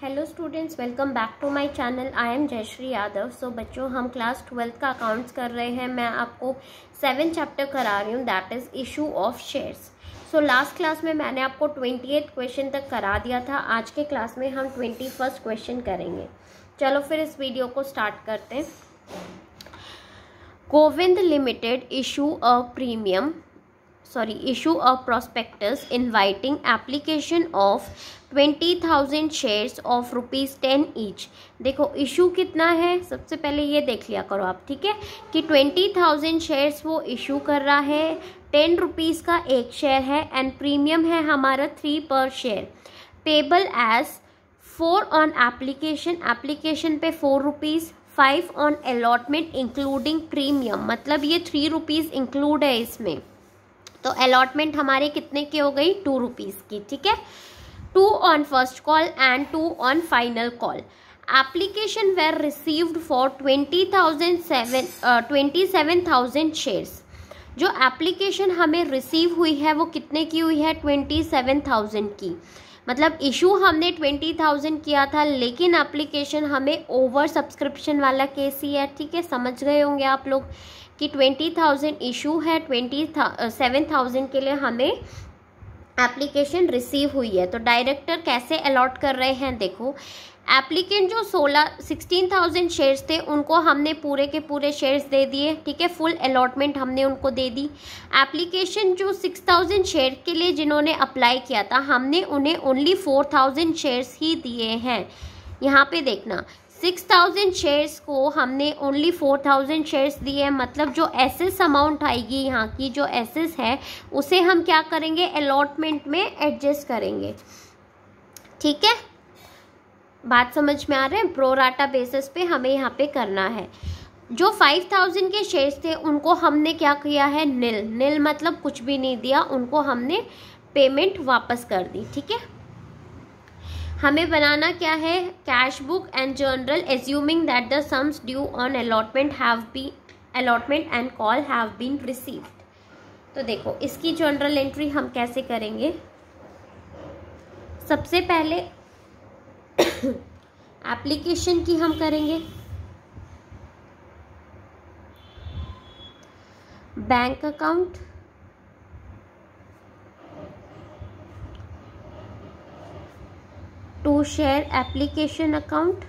Hello students, welcome back to my channel. I am Jayshree Yadav. So बच्चों, हम class 12th का accounts कर रहे हैं। मैं आपको 7 चैप्टर करा रही हूँ, that is issue of shares. So last class में मैंने आपको 28 क्वेश्चन तक करा दिया था। आज के क्लास में हम 21st क्वेश्चन करेंगे। चलो फिर इस वीडियो को स्टार्ट करते हैं। Govind limited issue a prospectus inviting application of 20,000 shares of ₹10 each। देखो इशू कितना है, सबसे पहले ये देख लिया करो आप, ठीक है, कि 20,000 शेयर्स वो इशू कर रहा है। 10 रुपीज़ का एक शेयर है एंड प्रीमियम है हमारा 3 पर share. Payable as 4 on application पे 4 rupees, 5 on allotment including premium, मतलब ये 3 रुपीज़ इंक्लूड है इसमें। तो अलॉटमेंट हमारे कितने की हो गई, 2 रुपीज़ की, ठीक है। 2 on first call and 2 on final call. Application were received for 27,000 shares. जो एप्लीकेशन हमें रिसीव हुई है वो कितने की हुई है, 27,000 की। मतलब इशू हमने 20,000 किया था, लेकिन एप्लीकेशन हमें ओवर सब्सक्रिप्शन वाला केस ही है, ठीक है। समझ गए होंगे आप लोग कि 20,000 इशू है, 27,000 के लिए हमें एप्लीकेशन रिसीव हुई है। तो डायरेक्टर कैसे अलॉट कर रहे हैं, देखो एप्लीकेंट जो 16,000 शेयर्स थे उनको हमने पूरे के पूरे शेयर्स दे दिए, ठीक है, फुल अलॉटमेंट हमने उनको दे दी। एप्लीकेशन जो 6,000 शेयर के लिए जिन्होंने अप्लाई किया था, हमने उन्हें ओनली 4,000 शेयर्स ही दिए हैं। यहाँ पे देखना, 6,000 शेयर्स को हमने ओनली 4,000 शेयर्स दिए, मतलब जो एसेस अमाउंट आएगी यहाँ की, जो एसेस है उसे हम क्या करेंगे, अलॉटमेंट में एडजस्ट करेंगे, ठीक है। बात समझ में आ रहे हैं, प्रोराटा बेसिस पे हमें यहाँ पे करना है। जो 5,000 के शेयर्स थे उनको हमने क्या किया है, नील मतलब कुछ भी नहीं दिया, उनको हमने पेमेंट वापस कर दी, ठीक है। हमें बनाना क्या है, cash book and journal assuming that the sums due on allotment and call have been received. तो देखो इसकी जर्नल एंट्री हम कैसे करेंगे। सबसे पहले एप्लीकेशन की हम करेंगे, bank account, to share application account,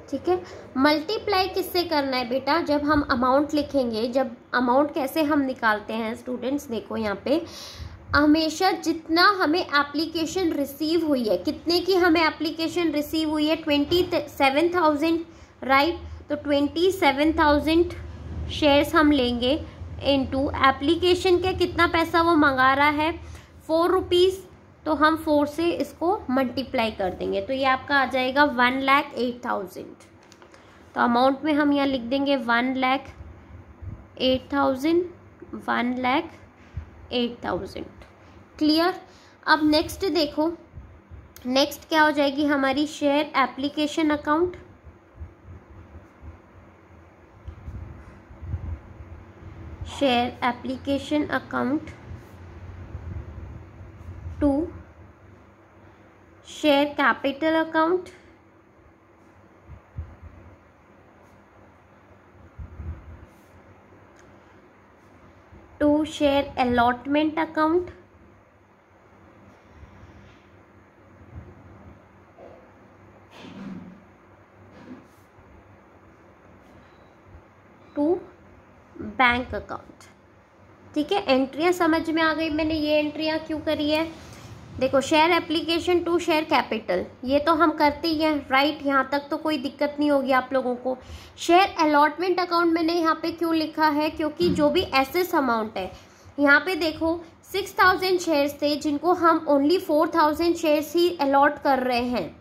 ठीक है। मल्टीप्लाई किससे करना है बेटा, जब हम अमाउंट लिखेंगे, जब अमाउंट कैसे हम निकालते हैं स्टूडेंट्स, देखो यहाँ पे हमेशा जितना हमें एप्लीकेशन रिसीव हुई है, कितने की हमें एप्लीकेशन रिसीव हुई है, 27,000, राइट। तो 27,000 शेयर्स हम लेंगे इनटू एप्लीकेशन के कितना पैसा वो मंगा रहा है, 4 रुपीज़, तो हम 4 से इसको मल्टीप्लाई कर देंगे, तो ये आपका आ जाएगा 1,08,000। तो अमाउंट में हम यहाँ लिख देंगे 1,08,000, 1,08,000, क्लियर। अब नेक्स्ट देखो, नेक्स्ट क्या हो जाएगी हमारी, share application account, share application account to share capital account, to share allotment account, to bank account, ठीक है। एंट्रियां समझ में आ गई, मैंने ये एंट्रियां क्यों करी है। देखो share application to share capital, ये तो हम करते ही हैं, राइट, यहाँ तक तो कोई दिक्कत नहीं होगी आप लोगों को। शेयर अलॉटमेंट अकाउंट मैंने यहाँ पे क्यों लिखा है, क्योंकि जो भी एसेस अमाउंट है, यहाँ पे देखो 6,000 शेयर्स थे जिनको हम ओनली 4,000 शेयर्स ही अलॉट कर रहे हैं,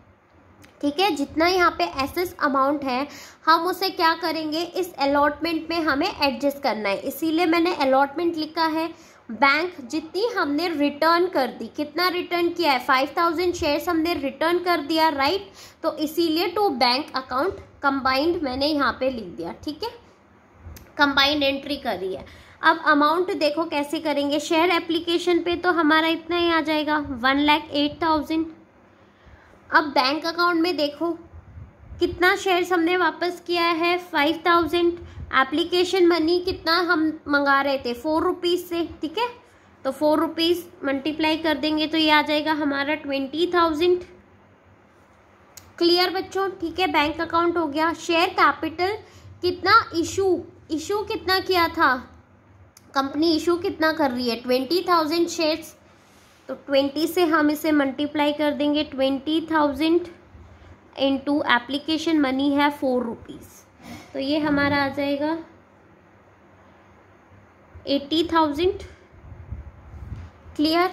ठीक है। जितना यहाँ पे एसेस अमाउंट है हम उसे क्या करेंगे, इस अलॉटमेंट में हमें एडजस्ट करना है, इसीलिए मैंने अलॉटमेंट लिखा है। बैंक जितनी हमने रिटर्न कर दी, कितना रिटर्न किया है, 5,000 शेयर्स हमने रिटर्न कर दिया, राइट। तो इसीलिए टू बैंक अकाउंट कंबाइंड मैंने यहाँ पे लिख दिया, ठीक है। कंबाइंड एंट्री करी है। अब अमाउंट देखो कैसे करेंगे, शेयर एप्लीकेशन पे तो हमारा इतना ही आ जाएगा 1,08,000। अब बैंक अकाउंट में देखो कितना शेयर्स हमने वापस किया है 5,000। एप्लीकेशन मनी कितना हम मंगा रहे थे 4 रुपीज़ से, ठीक है, तो 4 रुपीज़ मल्टीप्लाई कर देंगे तो ये आ जाएगा हमारा 20,000। क्लियर बच्चों, ठीक है, बैंक अकाउंट हो गया। शेयर कैपिटल कितना इशू कितना किया था, कंपनी इशू कितना कर रही है 20,000 शेयर्स, तो 20 से हम इसे मल्टीप्लाई कर देंगे 20,000 इंटू एप्लीकेशन मनी है 4 रुपीज़, तो ये हमारा आ जाएगा 80,000। क्लियर।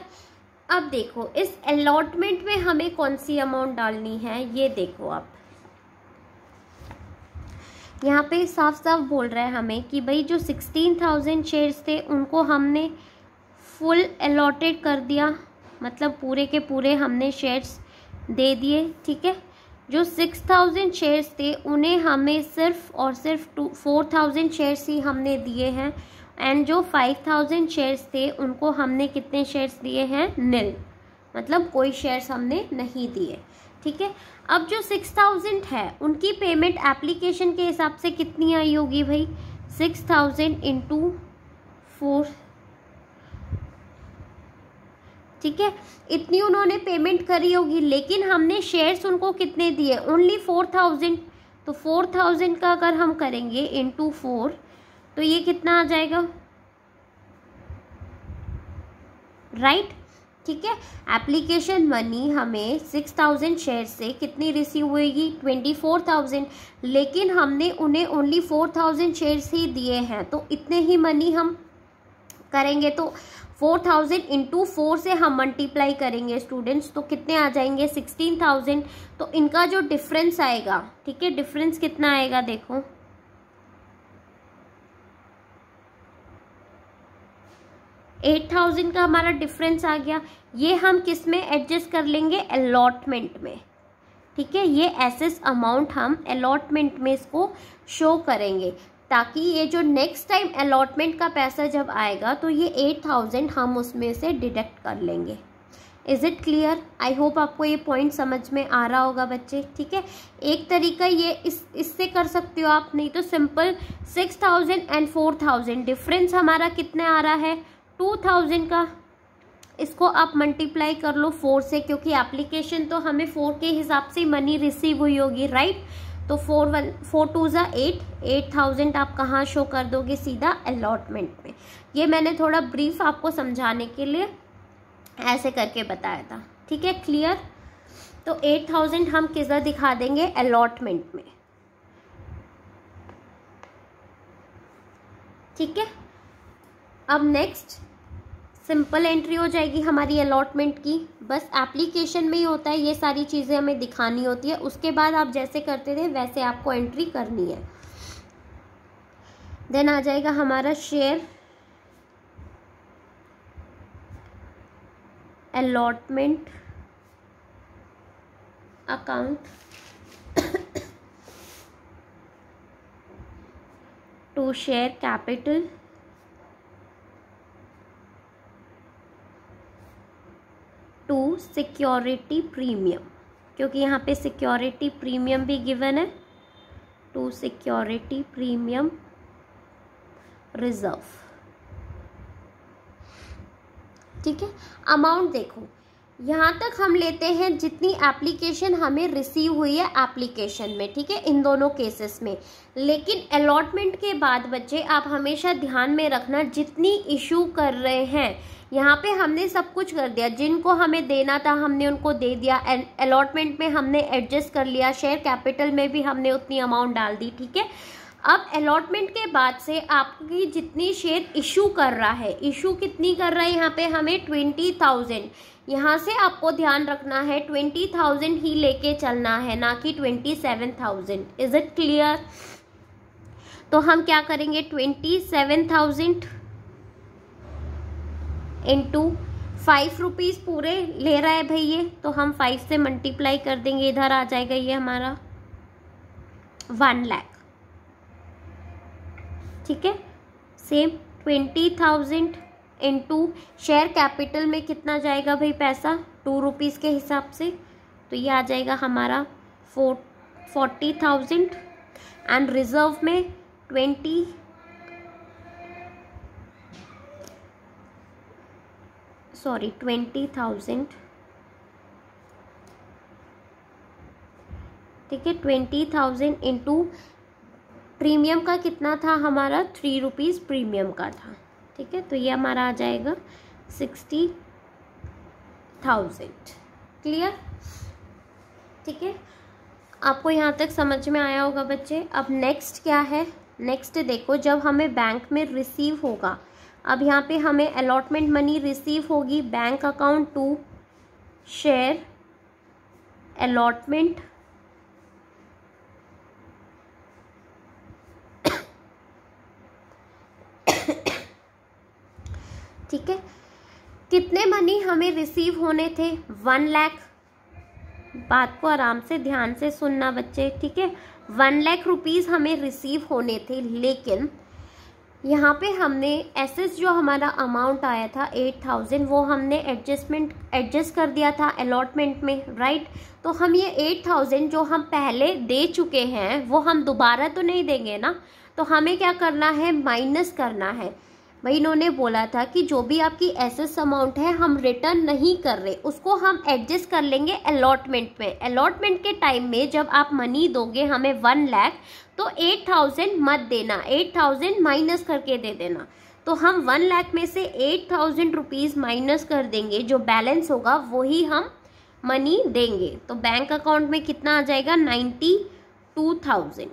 अब देखो इस अलॉटमेंट में हमें कौन सी अमाउंट डालनी है, ये देखो आप यहाँ पे साफ साफ बोल रहा है हमें कि भाई जो 16,000 शेयर्स थे उनको हमने फुल अलॉटेड कर दिया, मतलब पूरे के पूरे हमने शेयर्स दे दिए, ठीक है। जो 6,000 शेयर्स थे उन्हें हमें सिर्फ और सिर्फ 4,000 शेयर्स ही हमने दिए हैं, एंड जो 5,000 शेयर्स थे उनको हमने कितने शेयर्स दिए हैं, निल, मतलब कोई शेयर्स हमने नहीं दिए, ठीक है। अब जो 6,000 है उनकी पेमेंट एप्लीकेशन के हिसाब से कितनी आई होगी भाई, 6,000 इंटू 4, ठीक है, इतनी उन्होंने पेमेंट करी होगी, लेकिन हमने शेयर्स उनको कितने दिए, ओनली 4,000, तो 4,000 का अगर हम करेंगे इंटू 4 तो ये कितना आ जाएगा, राइट, ठीक है। एप्लीकेशन मनी हमें 6,000 शेयर से कितनी रिसीव हुएगी 24,000, लेकिन हमने उन्हें ओनली 4,000 शेयर्स ही दिए हैं, तो इतने ही मनी हम करेंगे, तो 4,000 इंटू 4 से हम मल्टीप्लाई करेंगे स्टूडेंट्स, तो कितने आ जाएंगे 16,000। तो इनका जो डिफरेंस आएगा, ठीक है, डिफरेंस कितना आएगा देखो, 8,000 का हमारा डिफरेंस आ गया। ये हम किस में एडजस्ट कर लेंगे, अलॉटमेंट में, ठीक है। ये एसेस अमाउंट हम अलॉटमेंट में इसको शो करेंगे, ताकि ये जो नेक्स्ट टाइम अलॉटमेंट का पैसा जब आएगा तो ये 8,000 हम उसमें से डिडक्ट कर लेंगे। Is it clear? I hope आपको ये पॉइंट समझ में आ रहा होगा बच्चे, ठीक है। एक तरीका ये इससे कर सकते हो आप, नहीं तो सिंपल 6,000 एंड 4,000 डिफरेंस हमारा कितना आ रहा है 2,000 का, इसको आप मल्टीप्लाई कर लो 4 से, क्योंकि एप्लीकेशन तो हमें 4 के हिसाब से मनी रिसीव हुई होगी, राइट। तो 4 2 ज़ा 8,000 आप कहाँ शो कर दोगे, सीधा अलॉटमेंट में। ये मैंने थोड़ा ब्रीफ आपको समझाने के लिए ऐसे करके बताया था, ठीक है, क्लियर। तो 8,000 हम किधर दिखा देंगे, अलॉटमेंट में, ठीक है। अब नेक्स्ट सिंपल एंट्री हो जाएगी हमारी अलॉटमेंट की, बस एप्लीकेशन में ही होता है, ये सारी चीज़ें हमें दिखानी होती है, उसके बाद आप जैसे करते थे वैसे आपको एंट्री करनी है। देन आ जाएगा हमारा share allotment account to share capital to security premium, क्योंकि यहाँ पे सिक्योरिटी प्रीमियम भी गिवन है, टू सिक्योरिटी प्रीमियम रिजर्व, ठीक है। अमाउंट देखो यहाँ तक हम लेते हैं जितनी एप्लीकेशन हमें रिसीव हुई है एप्लीकेशन में, ठीक है, इन दोनों केसेस में। लेकिन अलॉटमेंट के बाद बच्चे आप हमेशा ध्यान में रखना, जितनी इशू कर रहे हैं यहाँ पे हमने सब कुछ कर दिया, जिनको हमें देना था हमने उनको दे दिया, एंड अलॉटमेंट में हमने एडजस्ट कर लिया, शेयर कैपिटल में भी हमने उतनी अमाउंट डाल दी, ठीक है। अब अलॉटमेंट के बाद से आपकी जितनी शेयर इशू कर रहा है, इशू कितनी कर रहा है यहाँ पे हमें 20,000, यहाँ से आपको ध्यान रखना है 20,000 ही लेके चलना है, ना कि 27,000। Is it clear? तो हम क्या करेंगे 27,000 इंटू 5 रुपीज़ पूरे ले रहा है भाई ये, तो हम 5 से मल्टीप्लाई कर देंगे, इधर आ जाएगा ये हमारा 1 लाख। ठीक है। सेम 20,000 इंटू शेयर कैपिटल में कितना जाएगा भाई पैसा, 2 रुपीज़ के हिसाब से, तो ये आ जाएगा हमारा 40,000 एंड रिजर्व में 20,000 ठीक है। 20,000 इंटू प्रीमियम का कितना था हमारा, 3 रुपीज़ प्रीमियम का था, ठीक है। तो ये हमारा आ जाएगा 60,000। क्लियर, ठीक है। आपको यहाँ तक समझ में आया होगा बच्चे। अब नेक्स्ट क्या है, नेक्स्ट देखो, जब हमें बैंक में रिसीव होगा, अब यहाँ पे हमें अलॉटमेंट मनी रिसीव होगी, bank account to share allotment ठीक है। कितने मनी हमें रिसीव होने थे, 1 लाख। बात को आराम से ध्यान से सुनना बच्चे, ठीक है। 1 लाख रुपीज़ हमें रिसीव होने थे, लेकिन यहाँ पे हमने एसेस जो हमारा अमाउंट आया था 8,000, वो हमने एडजस्ट कर दिया था अलॉटमेंट में, राइट। तो हम ये 8,000 जो हम पहले दे चुके हैं वो हम दोबारा तो नहीं देंगे ना, तो हमें क्या करना है, माइनस करना है। भाई इन्होंने बोला था कि जो भी आपकी एसेस अमाउंट है हम रिटर्न नहीं कर रहे, उसको हम एडजस्ट कर लेंगे अलॉटमेंट में। अलॉटमेंट के टाइम में जब आप मनी दोगे हमें 1 लाख, तो 8,000 मत देना, 8,000 माइनस करके दे देना। तो हम 1 लाख में से 8,000 रुपीज़ माइनस कर देंगे, जो बैलेंस होगा वही हम मनी देंगे। तो बैंक अकाउंट में कितना आ जाएगा, 92,000।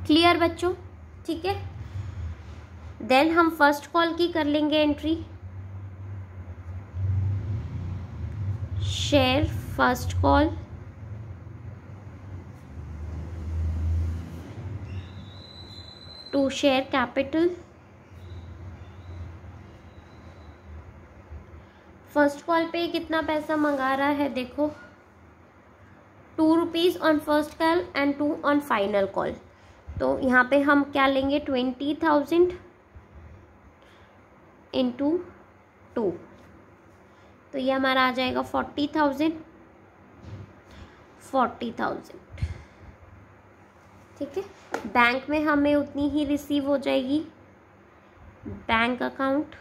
क्लियर बच्चों, ठीक है। देन हम फर्स्ट कॉल की कर लेंगे entry, share first call to share capital. First call पे कितना पैसा मंगा रहा है देखो, 2 rupees on first call and 2 on final call. तो यहाँ पे हम क्या लेंगे, 20,000 इंटू 2, तो ये हमारा आ जाएगा 40,000, ठीक है। बैंक में हमें उतनी ही रिसीव हो जाएगी, bank account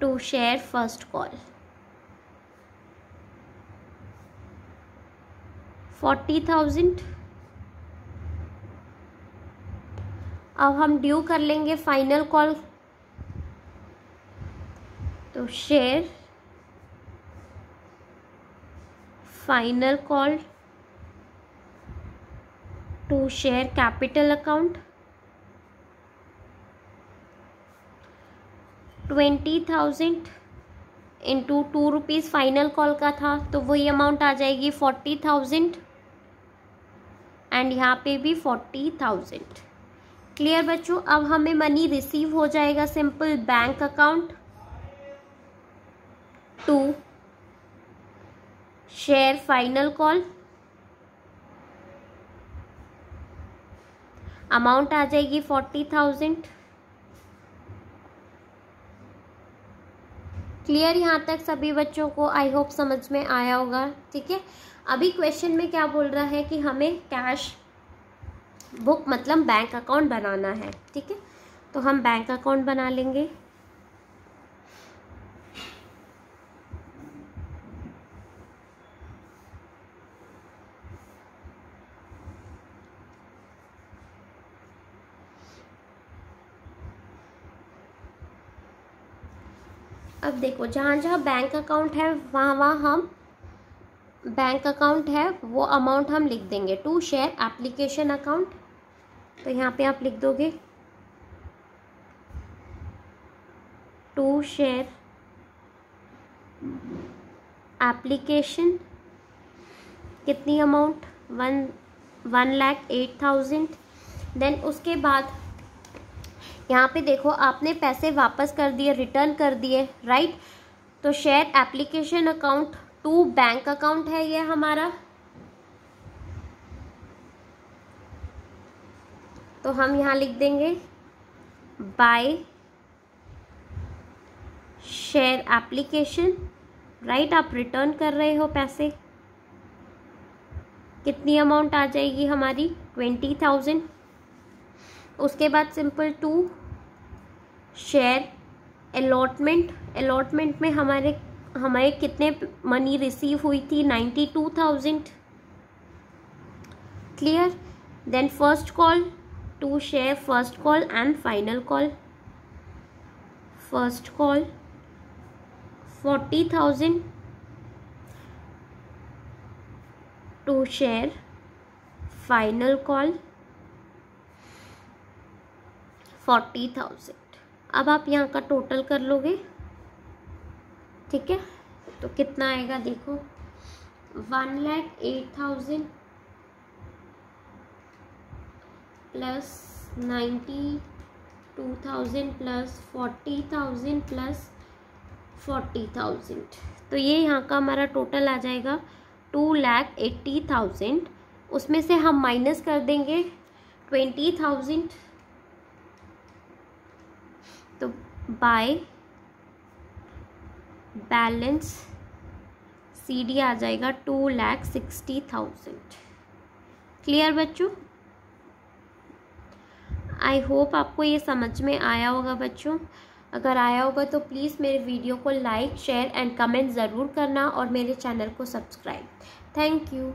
to share first call 40,000। अब हम ड्यू कर लेंगे फाइनल कॉल, तो share final call to share capital account 20,000 into 2 rupees final call का था, तो वही अमाउंट आ जाएगी 40,000 एंड यहाँ पे भी 40,000। क्लियर बच्चों। अब हमें मनी रिसीव हो जाएगा, simple bank account to share final call, amount आ जाएगी 40,000। क्लियर यहाँ तक सभी बच्चों को, आई होप समझ में आया होगा, ठीक है। अभी क्वेश्चन में क्या बोल रहा है कि हमें कैश बुक मतलब बैंक अकाउंट बनाना है, ठीक है। तो हम बैंक अकाउंट बना लेंगे, अब देखो जहाँ जहाँ बैंक अकाउंट है वहाँ हम बैंक अकाउंट है वो अमाउंट हम लिख देंगे, टू शेयर एप्लीकेशन अकाउंट। तो यहाँ पे आप लिख दोगे टू शेयर एप्लीकेशन, कितनी अमाउंट, 1,08,000। देन उसके बाद यहाँ पे देखो आपने पैसे वापस कर दिए, रिटर्न कर दिए, राइट। तो share application account to bank account है ये हमारा, तो हम यहाँ लिख देंगे बाय शेयर एप्लीकेशन, राइट। आप रिटर्न कर रहे हो पैसे, कितनी अमाउंट आ जाएगी हमारी 20,000। उसके बाद simple to share allotment, allotment में हमारे कितने मनी रिसीव हुई थी 92,000, clear. Then first call to share first call and final call, first call 40,000 to share final call 40,000। अब आप यहाँ का टोटल कर लोगे, ठीक है। तो कितना आएगा देखो, 1,08,000 प्लस 92,000 प्लस 40,000 प्लस 40,000। तो ये यहाँ का हमारा टोटल आ जाएगा 2,80,000। उसमें से हम माइनस कर देंगे 20,000, तो बाय बैलेंस CD आ जाएगा 2,60,000। क्लियर बच्चों? आई होप आपको ये समझ में आया होगा बच्चों। अगर आया होगा तो प्लीज़ मेरे वीडियो को लाइक शेयर एंड कमेंट ज़रूर करना और मेरे चैनल को सब्सक्राइब। Thank you.